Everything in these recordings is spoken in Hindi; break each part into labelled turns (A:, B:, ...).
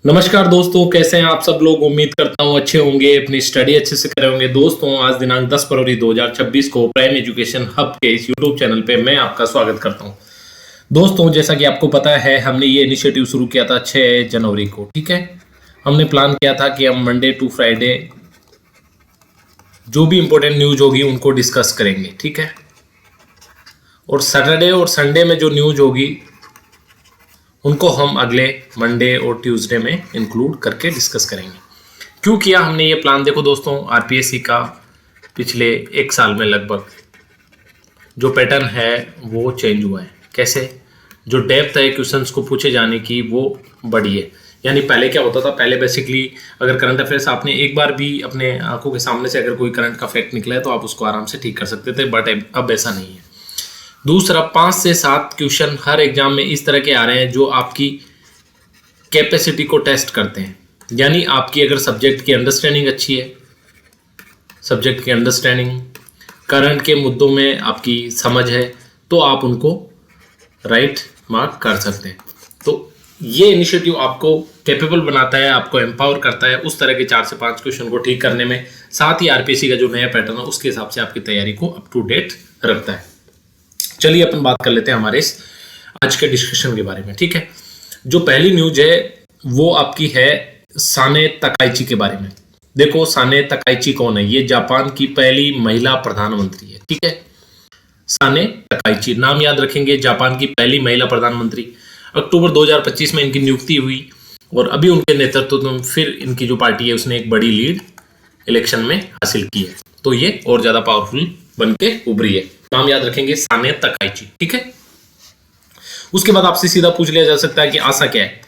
A: नमस्कार दोस्तों, कैसे हैं आप सब लोग। उम्मीद करता हूं अच्छे होंगे, अपनी स्टडी अच्छे से कर रहे होंगे। दोस्तों, आज दिनांक 10 फरवरी 2026 को प्राइम एजुकेशन हब के इस यूट्यूब चैनल पे मैं आपका स्वागत करता हूं। दोस्तों, जैसा कि आपको पता है, हमने ये इनिशिएटिव शुरू किया था 6 जनवरी को। ठीक है, हमने प्लान किया था कि हम मंडे टू फ्राइडे जो भी इंपॉर्टेंट न्यूज होगी उनको डिस्कस करेंगे। ठीक है, और सैटरडे और संडे में जो न्यूज होगी उनको हम अगले मंडे और ट्यूसडे में इंक्लूड करके डिस्कस करेंगे। क्यों किया हमने ये प्लान? देखो दोस्तों, आरपीएससी का पिछले 1 साल में लगभग जो पैटर्न है वो चेंज हुआ है। कैसे? जो डेप्थ है क्वेश्चंस को पूछे जाने की वो बढ़ी है। यानी पहले क्या होता था, पहले बेसिकली अगर करंट अफेयर्स आपने एक बार भी अपने आंखों के सामने से अगर कोई करंट का फैक्ट निकला है तो आप उसको आराम से ठीक कर सकते थे, बट अब ऐसा नहीं है। दूसरा, 5 से 7 क्वेश्चन हर एग्जाम में इस तरह के आ रहे हैं जो आपकी कैपेसिटी को टेस्ट करते हैं। यानी आपकी अगर सब्जेक्ट की अंडरस्टैंडिंग अच्छी है, सब्जेक्ट की अंडरस्टैंडिंग, करंट के मुद्दों में आपकी समझ है, तो आप उनको राइट मार्क कर सकते हैं। तो ये इनिशिएटिव आपको कैपेबल बनाता है, आपको एम्पावर करता है उस तरह के 4 से 5 क्वेश्चन को ठीक करने में। साथ ही आरपीएससी का जो नया पैटर्न है उसके हिसाब से आपकी तैयारी को अप टू डेट रखता है। चलिए अपन बात कर लेते हैं हमारे इस आज के डिस्कशन के बारे में। ठीक है, जो पहली न्यूज है वो आपकी है साने तकाइची के बारे में। देखो, साने तकाइची कौन है? ये जापान की पहली महिला प्रधानमंत्री है। ठीक है, साने तकाइची नाम याद रखेंगे, जापान की पहली महिला प्रधानमंत्री। अक्टूबर 2025 में इनकी नियुक्ति हुई और अभी उनके नेतृत्व में फिर इनकी जो पार्टी है उसने एक बड़ी लीड इलेक्शन में हासिल की है, तो ये और ज्यादा पावरफुल बन के उभरी है। नाम याद रखेंगे, साने तकाइची। ठीक है, उसके बाद आपसे सीधा पूछ लिया जा सकता है कि आसा क्या है।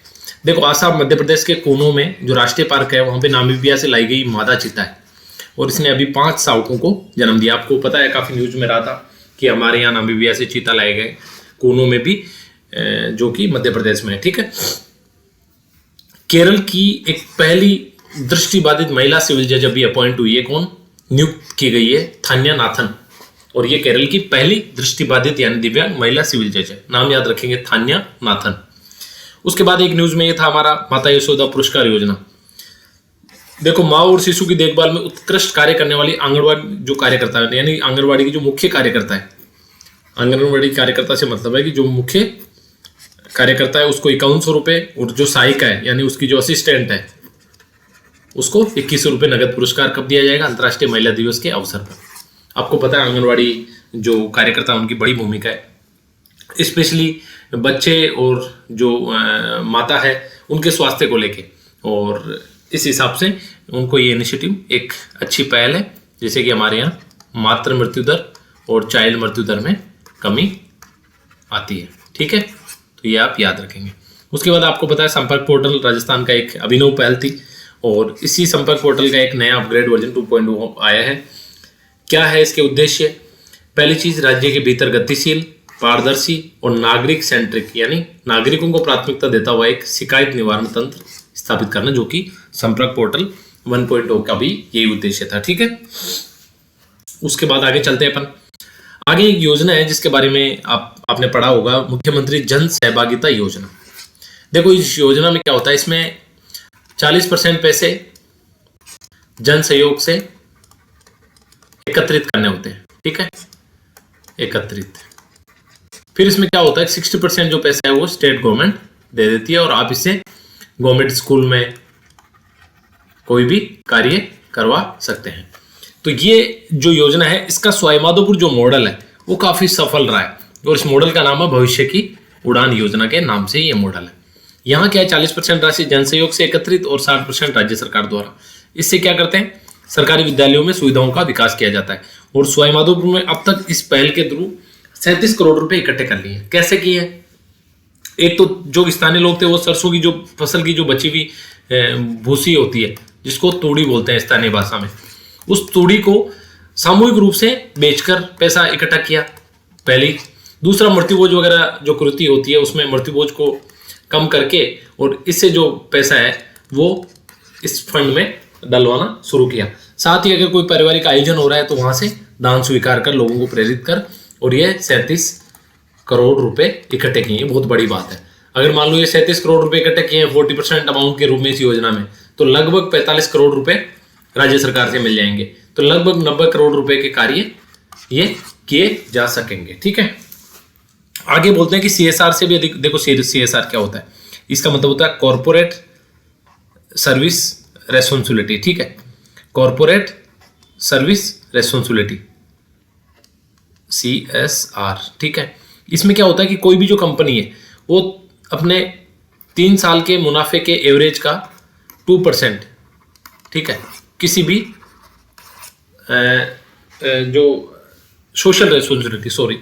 A: देखो, आसा मध्य प्रदेश के कोनो में जो राष्ट्रीय पार्क है वहां पे नामीबिया से लाई गई मादा चीता है और इसने अभी 5 शावकों को जन्म दिया। आपको पता है, काफी न्यूज में रहा था कि हमारे यहाँ नामीबिया से चीता लाए गए, कोनो में भी, जो कि मध्य प्रदेश में है। ठीक है, केरल की एक पहली दृष्टिबाधित महिला सिविल जज अभी अपॉइंट हुई है। कौन नियुक्त की गई है? थान्या नाथन, और ये केरल की पहली दृष्टिबाधित यानी दिव्यांग महिला सिविल जज है। नाम याद रखेंगे, थान्या नाथन। उसके बाद एक न्यूज में ये था हमारा माता यशोदा पुरस्कार योजना। देखो, माँ और शिशु की देखभाल में उत्कृष्ट कार्य करने वाली आंगनवाड़ी जो कार्यकर्ता है, यानी आंगनवाड़ी की जो मुख्य कार्यकर्ता है, आंगनवाड़ी कार्यकर्ता से मतलब है कि जो मुख्य कार्यकर्ता है उसको 5100 रुपये, और जो सहायिका है यानी उसकी जो असिस्टेंट है उसको 2100 रुपये नगद पुरस्कार कब दिया जाएगा? अंतर्राष्ट्रीय महिला दिवस के अवसर पर। आपको पता है आंगनवाड़ी जो कार्यकर्ता उनकी बड़ी भूमिका है, स्पेशली बच्चे और जो माता है उनके स्वास्थ्य को लेके, और इस हिसाब से उनको ये इनिशिएटिव एक अच्छी पहल है, जैसे कि हमारे यहाँ मातृ मृत्यु दर और चाइल्ड मृत्यु दर में कमी आती है। ठीक है, तो ये आप याद रखेंगे। उसके बाद आपको पता है संपर्क पोर्टल राजस्थान का एक अभिनव पहल थी, और इसी संपर्क पोर्टल का एक नया अपग्रेड वर्जन 2.0 आया है। क्या है इसके उद्देश्य? पहली चीज, राज्य के भीतर गतिशील, पारदर्शी और नागरिक सेंट्रिक यानी नागरिकों को प्राथमिकता देता हुआ एक शिकायत निवारण तंत्र स्थापित करना, जो कि संपर्क पोर्टल 1.0 का भी यही उद्देश्य था। ठीक है, उसके बाद आगे चलते हैं अपन। आगे एक योजना है जिसके बारे में आपने पढ़ा होगा, मुख्यमंत्री जन सहभागिता योजना। देखो, इस योजना में क्या होता है, इसमें 40% पैसे जन सहयोग से एकत्रित करने होते हैं। ठीक है, एकत्रित। फिर इसमें क्या होता है, 60% जो पैसा है वो स्टेट गवर्नमेंट दे देती है और आप इससे गवर्नमेंट स्कूल में कोई भी कार्य करवा सकते हैं। तो ये जो योजना है, इसका सवाईमाधोपुर जो मॉडल है वो काफी सफल रहा है, और इस मॉडल का नाम है भविष्य की उड़ान योजना के नाम से ये मॉडल है। यहाँ क्या है, 40% राशि जन सहयोग से एकत्रित और 60% राज्य सरकार द्वारा। इससे क्या करते हैं, सरकारी विद्यालयों में सुविधाओं का विकास किया जाता है। और सवाईमाधोपुर में अब तक इस पहल के थ्रू 37 करोड़ रुपए इकट्ठे कर लिए। कैसे किए? एक तो जो स्थानीय लोग थे वो सरसों की जो फसल की जो बची हुई भूसी होती है, जिसको तूड़ी बोलते हैं स्थानीय भाषा में, उस तूड़ी को सामूहिक रूप से बेचकर पैसा इकट्ठा किया पहली। दूसरा, मृत्युभोज वगैरह जो कृति होती है उसमें मृत्युभोज को कम करके और इससे जो पैसा है वो इस फंड में डलवाना शुरू किया। साथ ही अगर कोई पारिवारिक आयोजन हो रहा है तो वहां से दान स्वीकार कर लोगों को प्रेरित कर, और ये 37 करोड़ रुपए इकट्ठे किए। बहुत बड़ी बात है। अगर मान लो ये 37 करोड़ रुपए इकट्ठे किए हैं 40% अमाउंट के रूप में इस योजना में, तो लगभग 45 करोड़ रुपए राज्य सरकार से मिल जाएंगे। तो लगभग 90 करोड़ रुपए के कार्य ये किए जा सकेंगे। ठीक है, आगे बोलते हैं कि CSR से भी अधिक। देखो CSR क्या होता है, इसका मतलब होता है कॉर्पोरेट सर्विस रेस्पॉन्सिबिलिटी। ठीक है, कॉर्पोरेट सर्विस रेस्पॉन्सिबिलिटी, CSR। ठीक है, इसमें क्या होता है कि कोई भी जो कंपनी है वो अपने 3 साल के मुनाफे के एवरेज का 2%, ठीक है, किसी भी जो social responsibility,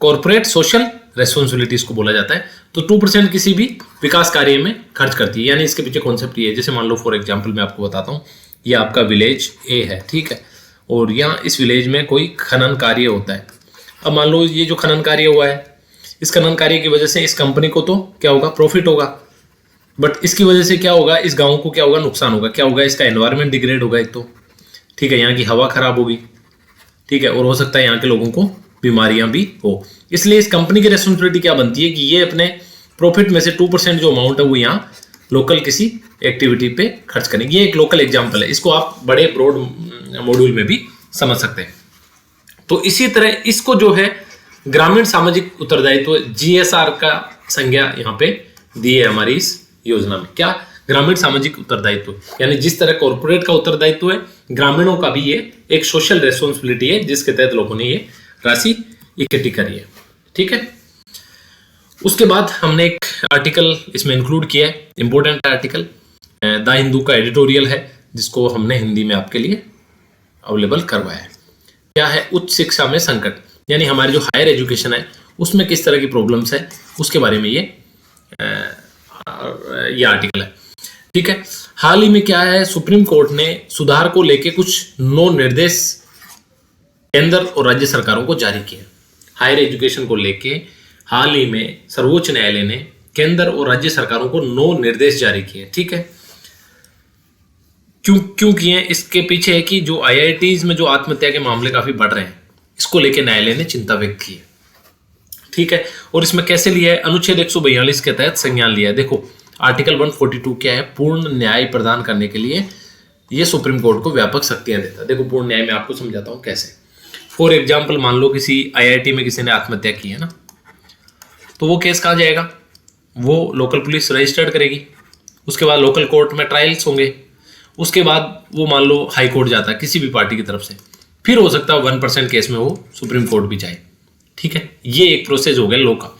A: corporate social responsibility इसको बोला जाता है, तो 2% किसी भी विकास कार्य में खर्च करती है। यानी इसके पीछे कॉन्सेप्ट ये है, जैसे मान लो फॉर एग्जांपल मैं आपको बताता हूँ, ये आपका विलेज ए है। ठीक है, और यहाँ इस विलेज में कोई खनन कार्य होता है। अब मान लो ये जो खनन कार्य हुआ है, इस खनन कार्य की वजह से इस कंपनी को तो क्या होगा, प्रॉफिट होगा, बट इसकी वजह से क्या होगा, इस गांव को क्या होगा, नुकसान होगा। क्या होगा, इसका एनवायरनमेंट डिग्रेड होगा एक तो, ठीक है, यहाँ की हवा खराब होगी, ठीक है, और हो सकता है यहाँ के लोगों को बीमारियां भी हो। इसलिए इस कंपनी की रेस्पॉन्सिबिलिटी क्या बनती है कि ये अपने प्रॉफिट में से 2% जो अमाउंट है वो यहाँ लोकल किसी एक्टिविटी पे खर्च करेंगे। ये एक लोकल एग्जांपल है, इसको आप बड़े ब्रॉड मॉड्यूल में भी समझ सकते हैं। तो इसी तरह इसको जो है ग्रामीण सामाजिक उत्तरदायित्व GSR का संज्ञा यहाँ पे दी है हमारी इस योजना में। क्या, ग्रामीण सामाजिक उत्तरदायित्व, यानी जिस तरह कॉर्पोरेट का उत्तरदायित्व है, ग्रामीणों का भी ये एक सोशल रेस्पॉन्सिबिलिटी है, जिसके तहत लोगों ने ये राशि इकट्ठी करी है। ठीक है, उसके बाद हमने एक आर्टिकल इसमें इंक्लूड किया है, इंपॉर्टेंट आर्टिकल, द हिंदू का एडिटोरियल है, जिसको हमने हिंदी में आपके लिए अवेलेबल करवाया है। क्या है, उच्च शिक्षा में संकट, यानी हमारी जो हायर एजुकेशन है उसमें किस तरह की प्रॉब्लम्स है, उसके बारे में ये आर्टिकल है। ठीक है, हाल ही में क्या है, सुप्रीम कोर्ट ने सुधार को लेके कुछ 9 निर्देश केंद्र और राज्य सरकारों को जारी किए। हायर एजुकेशन को लेके हाल ही में सर्वोच्च न्यायालय ने केंद्र और राज्य सरकारों को 9 निर्देश जारी किए। ठीक है, क्यों किए, इसके पीछे है कि जो IITs में जो आत्महत्या के मामले काफी बढ़ रहे हैं, इसको लेके न्यायालय ने चिंता व्यक्त की है। ठीक है, और इसमें कैसे लिया है, अनुच्छेद 142 के तहत संज्ञान लिया है। देखो आर्टिकल 142 क्या है, पूर्ण न्याय प्रदान करने के लिए ये सुप्रीम कोर्ट को व्यापक शक्तियां देता है। देखो पूर्ण न्याय में आपको समझाता हूं कैसे। फॉर एग्जाम्पल मान लो किसी IIT में किसी ने आत्महत्या की है ना, तो वो केस कहाँ जाएगा, वो लोकल पुलिस रजिस्टर्ड करेगी, उसके बाद लोकल कोर्ट में ट्रायल्स होंगे, उसके बाद वो मान लो हाई कोर्ट जाता है किसी भी पार्टी की तरफ से, फिर हो सकता है 1% केस में वो सुप्रीम कोर्ट भी जाए। ठीक है, ये एक प्रोसेस हो गया लॉ का।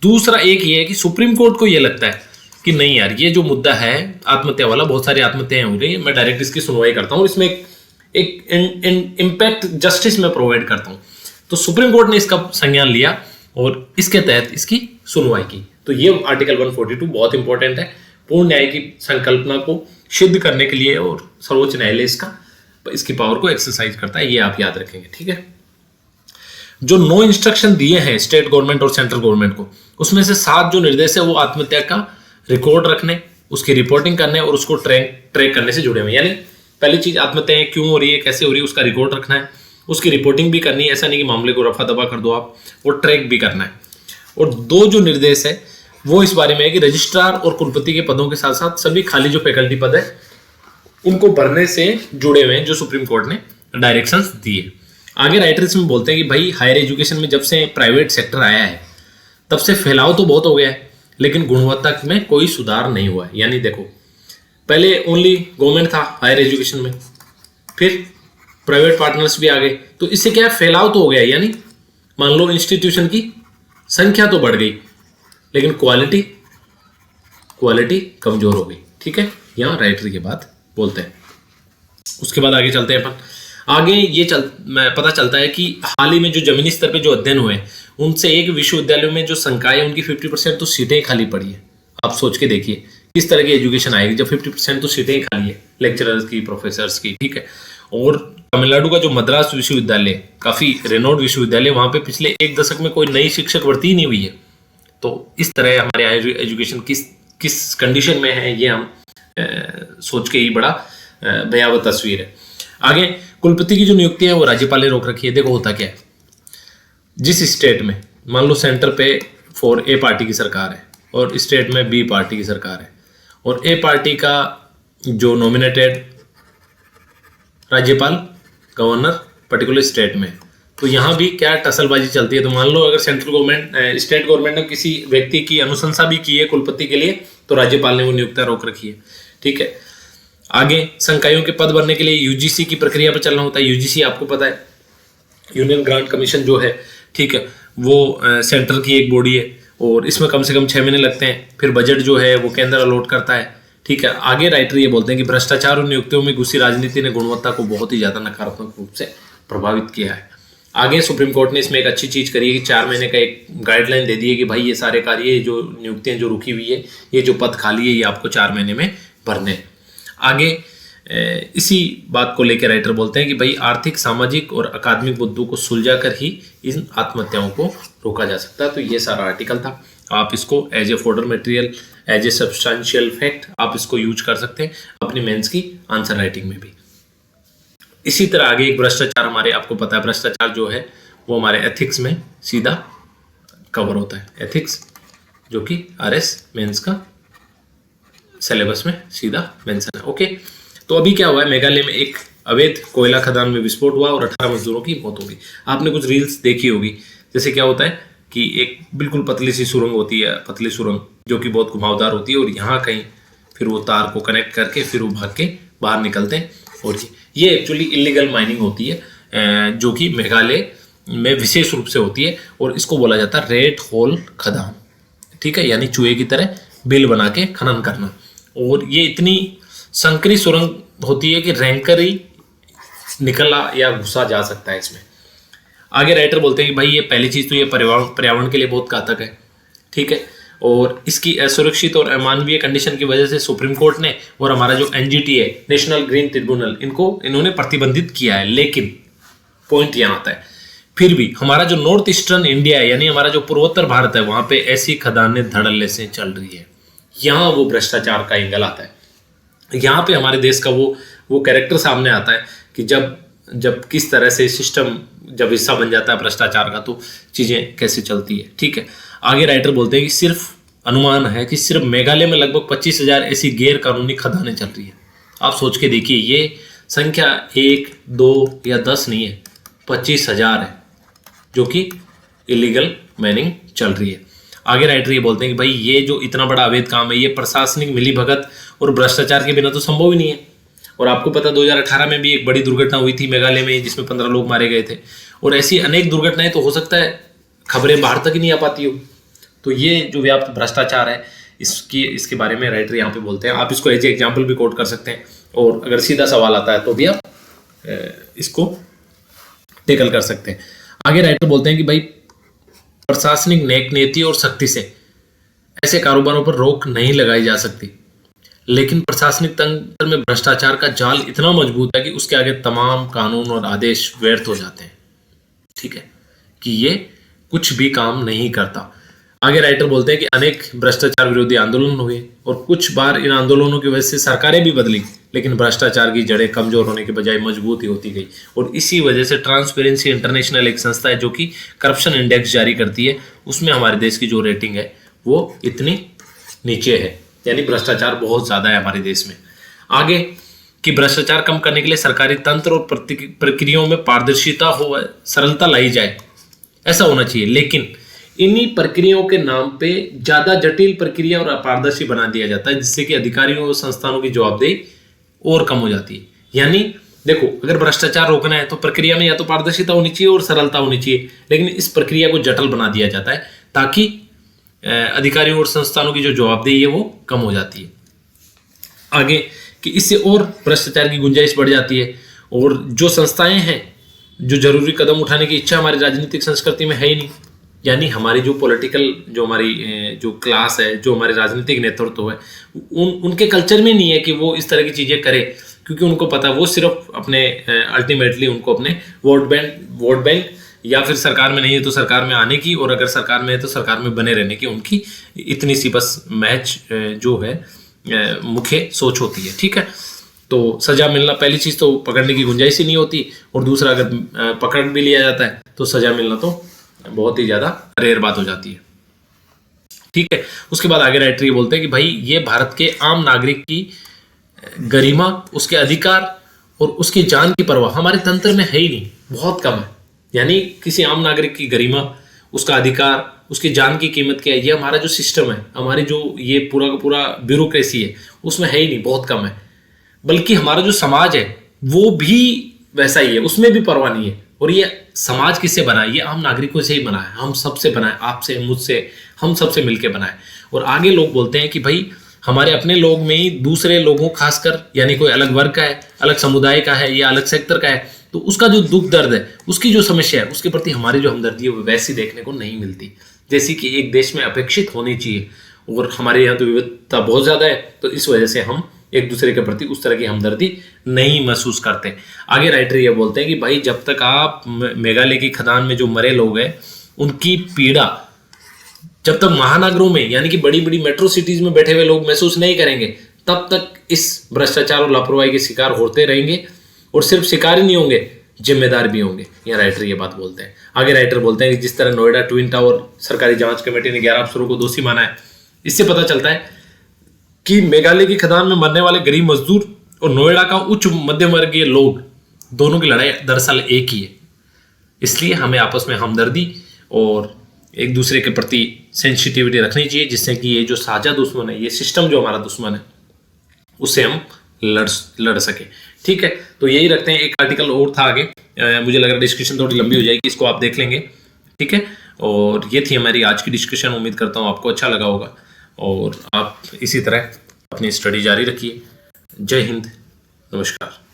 A: दूसरा एक ये है कि सुप्रीम कोर्ट को ये लगता है कि नहीं यार, ये जो मुद्दा है आत्महत्या वाला, बहुत सारी आत्महत्याएं हो रही है, मैं डायरेक्ट इसकी सुनवाई करता हूँ, इसमें एक इम्पैक्ट जस्टिस में प्रोवाइड करता हूँ। तो सुप्रीम कोर्ट ने इसका संज्ञान लिया और इसके तहत इसकी सुनवाई की। तो ये आर्टिकल 142 बहुत इंपॉर्टेंट है, पूर्ण न्याय की संकल्पना को सिद्ध करने के लिए, और सर्वोच्च न्यायालय इसकी पावर को एक्सरसाइज करता है, ये आप याद रखेंगे। ठीक है, जो 9 इंस्ट्रक्शन दिए हैं स्टेट गवर्नमेंट और सेंट्रल गवर्नमेंट को, उसमें से 7 जो निर्देश है वो आत्महत्या का रिकॉर्ड रखने, उसकी रिपोर्टिंग करने और उसको ट्रैक करने से जुड़े हुए। यानी पहली चीज, आत्महत्याएं क्यों हो रही है, कैसे हो रही है, उसका रिकॉर्ड रखना है, उसकी रिपोर्टिंग भी करनी है, ऐसा नहीं कि मामले को रफा दफा कर दो आप, और ट्रैक भी करना है। और 2 जो निर्देश है वो इस बारे में है कि रजिस्ट्रार और कुलपति के पदों के साथ साथ सभी खाली जो फैकल्टी पद है उनको भरने से जुड़े हुए हैं, जो सुप्रीम कोर्ट ने डायरेक्शंस दिए। आगे राइटर्स में बोलते हैं कि भाई हायर एजुकेशन में जब से प्राइवेट सेक्टर आया है तब से फैलाव तो बहुत हो गया है, लेकिन गुणवत्ता में कोई सुधार नहीं हुआ है। यानी देखो पहले ओनली गवर्नमेंट था हायर एजुकेशन में, फिर प्राइवेट पार्टनर्स भी आ गए, तो इससे क्या फैलाव तो हो गया, यानी मान लो इंस्टीट्यूशन की संख्या तो बढ़ गई, लेकिन क्वालिटी कमजोर हो गई। ठीक है, यहाँ राइटर की बात बोलते हैं। उसके बाद आगे चलते हैं अपन। आगे ये पता चलता है कि हाल ही में जो जमीनी स्तर पे जो अध्ययन हुए हैं उनसे एक विश्वविद्यालयों में जो संकाय है उनकी 50% तो सीटें खाली पड़ी है। आप सोच के देखिए किस तरह की एजुकेशन आएगी जब 50% तो सीटें खाली है, लेक्चरर्स की, प्रोफेसर्स की। ठीक है, और तमिलनाडु का जो मद्रास विश्वविद्यालय, काफी रेनोड विश्वविद्यालय, वहां पे पिछले 1 दशक में कोई नई शिक्षक भर्ती ही नहीं हुई है। तो इस तरह हमारे हायर एजुकेशन किस कंडीशन में है, ये हम सोच के ही बड़ा भयावह तस्वीर है। आगे कुलपति की जो नियुक्ति है वो राज्यपाल ने रोक रखी है। देखो होता क्या है, जिस स्टेट में मान लो सेंटर पे फॉर ए पार्टी की सरकार है और स्टेट में बी पार्टी की सरकार है, और ए पार्टी का जो नॉमिनेटेड राज्यपाल गवर्नर पर्टिकुलर स्टेट में। तो यहाँ भी क्या टसलबाजी चलती है। तो मान लो अगर सेंट्रल गवर्नमेंट स्टेट गवर्नमेंट ने किसी व्यक्ति की अनुशंसा भी की है कुलपति के लिए, तो राज्यपाल ने वो नियुक्ति रोक रखी है। ठीक है, आगे संकायों के पद भरने के लिए यूजीसी की प्रक्रिया पर चलना होता है। यूजीसी आपको पता है, यूनियन ग्रांट कमीशन जो है, ठीक है, वो सेंटर की एक बॉडी है, और इसमें कम से कम 6 महीने लगते हैं। फिर बजट जो है वो केंद्र अलॉट करता है। ठीक है, आगे राइटर ये बोलते हैं कि भ्रष्टाचार और नियुक्तियों में घुसी राजनीति ने गुणवत्ता को बहुत ही ज्यादा नकारात्मक रूप से प्रभावित किया है। आगे सुप्रीम कोर्ट ने इसमें एक अच्छी चीज करी है कि 4 महीने का एक गाइडलाइन दे दी है कि भाई ये सारे कार्य, जो नियुक्तियां जो रुकी हुई है, ये जो पद खाली है, ये आपको 4 महीने में भरने हैं। आगे इसी बात को लेकर राइटर बोलते हैं कि भाई आर्थिक, सामाजिक और अकादमिक मुद्दों को सुलझा कर ही इन आत्महत्याओं को रोका जा सकता है। तो ये सारा आर्टिकल था। आप इसको as a fodder material, as a substantial fact आप इसको यूज कर सकते हैं अपनी मेंस की आंसर राइटिंग में भी। इसी तरह आगे एक भ्रष्टाचार, हमारे आपको पता है भ्रष्टाचार जो है वो हमारे एथिक्स में सीधा कवर होता है। एथिक्स जो कि RS मेंस का सिलेबस में सीधा मेंशन है। ओके, तो अभी क्या हुआ है, मेघालय में एक अवैध कोयला खदान में विस्फोट हुआ और 18 मजदूरों की मौत हो गई। आपने कुछ रील्स देखी होगी, जैसे क्या होता है कि एक बिल्कुल पतली सी सुरंग होती है, पतली सुरंग जो कि बहुत घुमावदार होती है, और यहाँ कहीं फिर वो तार को कनेक्ट करके फिर वो भाग के बाहर निकलते हैं। और ये एक्चुअली इलीगल माइनिंग होती है, जो कि मेघालय में विशेष रूप से होती है, और इसको बोला जाता है रेड होल खदान। ठीक है, यानी चूहे की तरह बिल बना के खनन करना। और ये इतनी संकरी सुरंग होती है कि रैंकर ही निकला या घुसा जा सकता है इसमें। आगे राइटर बोलते हैं कि भाई ये पहली चीज तो ये पर्यावरण के लिए बहुत घातक है। ठीक है, और इसकी असुरक्षित और अमानवीय कंडीशन की वजह से सुप्रीम कोर्ट ने और हमारा जो NGT है, नेशनल ग्रीन ट्रिब्यूनल, इन्होंने प्रतिबंधित किया है। लेकिन पॉइंट यहाँ आता है, फिर भी हमारा जो नॉर्थ ईस्टर्न इंडिया है, यानी हमारा जो पूर्वोत्तर भारत है, वहां पे ऐसी खदानें धड़ल्ले से चल रही है। यहाँ वो भ्रष्टाचार का एंगल आता है। यहाँ पे हमारे देश का वो कैरेक्टर सामने आता है कि जब किस तरह से सिस्टम जब हिस्सा बन जाता है भ्रष्टाचार का, तो चीजें कैसे चलती है। ठीक है, आगे राइटर बोलते हैं कि सिर्फ अनुमान है कि सिर्फ मेघालय में लगभग 25,000 ऐसी गैर कानूनी खदानें चल रही है। आप सोच के देखिए, ये संख्या 1, 2 या 10 नहीं है, 25,000 है जो कि इलीगल माइनिंग चल रही है। आगे राइटर ये बोलते हैं कि भाई ये जो इतना बड़ा अवैध काम है, ये प्रशासनिक मिलीभगत और भ्रष्टाचार के बिना तो संभव ही नहीं है। और आपको पता 2018 में भी एक बड़ी दुर्घटना हुई थी मेघालय में, जिसमें 15 लोग मारे गए थे। और ऐसी अनेक दुर्घटनाएं तो हो सकता है खबरें बाहर तक ही नहीं आ पाती हो। तो ये जो व्याप्त भ्रष्टाचार है, इसके बारे में राइटर यहाँ पे बोलते हैं। आप इसको एज एग्जाम्पल भी कोट कर सकते हैं, और अगर सीधा सवाल आता है तो भी आप इसको टेकल कर सकते हैं। आगे राइटर बोलते हैं कि भाई प्रशासनिक नेक नीति और सख्ती से ऐसे कारोबारों पर रोक नहीं लगाई जा सकती, लेकिन प्रशासनिक तंत्र में भ्रष्टाचार का जाल इतना मजबूत है कि उसके आगे तमाम कानून और आदेश व्यर्थ हो जाते हैं। ठीक है, कि ये कुछ भी काम नहीं करता। आगे राइटर बोलते हैं कि अनेक भ्रष्टाचार विरोधी आंदोलन हुए, और कुछ बार इन आंदोलनों की वजह से सरकारें भी बदली, लेकिन भ्रष्टाचार की जड़ें कमजोर होने के बजाय मजबूत ही होती गई। और इसी वजह से ट्रांसपेरेंसी इंटरनेशनल एक संस्था है जो कि करप्शन इंडेक्स जारी करती है, उसमें हमारे देश की जो रेटिंग है वो इतनी नीचे है, यानी भ्रष्टाचार बहुत ज्यादा है हमारे देश में। आगे कि भ्रष्टाचार कम करने के लिए सरकारी तंत्र और प्रक्रियाओं में पारदर्शिता हो, सरलता लाई जाए, ऐसा होना चाहिए। लेकिन इन्हीं प्रक्रियाओं के नाम पे ज्यादा जटिल प्रक्रिया और अपारदर्शी बना दिया जाता है, जिससे कि अधिकारियों और संस्थानों की जवाबदेही और कम हो जाती है। यानी देखो, अगर भ्रष्टाचार रोकना है तो प्रक्रिया में या तो पारदर्शिता होनी चाहिए और सरलता होनी चाहिए, लेकिन इस प्रक्रिया को जटिल बना दिया जाता है ताकि अधिकारियों और संस्थानों की जो जवाबदेही है वो कम हो जाती है। आगे कि इससे और भ्रष्टाचार की गुंजाइश बढ़ जाती है, और जो संस्थाएं हैं जो जरूरी कदम उठाने की इच्छा हमारी राजनीतिक संस्कृति में है ही नहीं। यानी हमारी जो पॉलिटिकल, जो हमारी जो क्लास है, जो हमारे राजनीतिक नेतृत्व है, उनके कल्चर में नहीं है कि वो इस तरह की चीजें करे, क्योंकि उनको पता वो सिर्फ अपने अल्टीमेटली उनको अपने वोट बैंक या फिर सरकार में नहीं है तो सरकार में आने की, और अगर सरकार में है तो सरकार में बने रहने की उनकी इतनी सी बस मैच जो है मुख्य सोच होती है। ठीक है, तो सजा मिलना, पहली चीज तो पकड़ने की गुंजाइश ही नहीं होती, और दूसरा अगर पकड़ भी लिया जाता है तो सजा मिलना तो बहुत ही ज्यादा रेयर बात हो जाती है। ठीक है। उसके बाद आगे राइटर ये बोलते हैं कि भाई ये भारत के आम नागरिक की गरिमा, उसके अधिकार और उसकी जान की परवाह हमारे तंत्र में है ही नहीं, बहुत कम है। यानी किसी आम नागरिक की गरिमा, उसका अधिकार, उसकी जान की कीमत क्या है, ये हमारा जो सिस्टम है, हमारी जो ये पूरा का पूरा ब्यूरोक्रेसी है, उसमें है ही नहीं, बहुत कम है। बल्कि हमारा जो समाज है वो भी वैसा ही है, उसमें भी परवाह नहीं है। और ये समाज किससे बना है? ये आम नागरिकों से ही बना है, हम सबसे बना है, आपसे, मुझसे, हम सबसे मिलकर बना है। और आगे लोग बोलते हैं कि भाई हमारे अपने लोग में ही दूसरे लोगों, खासकर यानी कोई अलग वर्ग का है, अलग समुदाय का है या अलग सेक्टर का है, तो उसका जो दुख दर्द है, उसकी जो समस्या है, उसके प्रति हमारी जो हमदर्दी है वो वैसी देखने को नहीं मिलती जैसी कि एक देश में अपेक्षित होनी चाहिए। और हमारे यहाँ तो विविधता बहुत ज़्यादा है, तो इस वजह से हम एक दूसरे के प्रति उस तरह की हमदर्दी नहीं महसूस करते। आगे राइटर ये बोलते हैं कि भाई जब तक आप मेघालय की खदान में जो मरे लोग हैं उनकी पीड़ा जब तक महानगरों में यानी कि बड़ी बड़ी मेट्रो सिटीज में बैठे हुए लोग महसूस नहीं करेंगे, तब तक इस भ्रष्टाचार और लापरवाही के शिकार होते रहेंगे। और सिर्फ शिकार ही नहीं होंगे, जिम्मेदार भी होंगे। यहाँ राइटर ये बात बोलते हैं। आगे राइटर बोलते हैं कि जिस तरह नोएडा ट्विन टावर सरकारी जांच कमेटी ने 11 अफसरों को दोषी माना है, इससे पता चलता है कि मेघालय की खदान में मरने वाले गरीब मजदूर और नोएडा का उच्च मध्यम वर्गीय लोग, दोनों की लड़ाई दरअसल एक ही है। इसलिए हमें आपस में हमदर्दी और एक दूसरे के प्रति सेंसिटिविटी रखनी चाहिए, जिससे कि ये जो साझा दुश्मन है, ये सिस्टम जो हमारा दुश्मन है, उससे हम लड़ सके। ठीक है, तो यही रखते हैं। एक आर्टिकल और था आगे, मुझे लग रहा है डिस्कशन थोड़ी लंबी हो जाएगी, इसको आप देख लेंगे। ठीक है, और ये थी हमारी आज की डिस्कशन। उम्मीद करता हूँ आपको अच्छा लगा होगा और आप इसी तरह अपनी स्टडी जारी रखिए। जय हिंद, नमस्कार।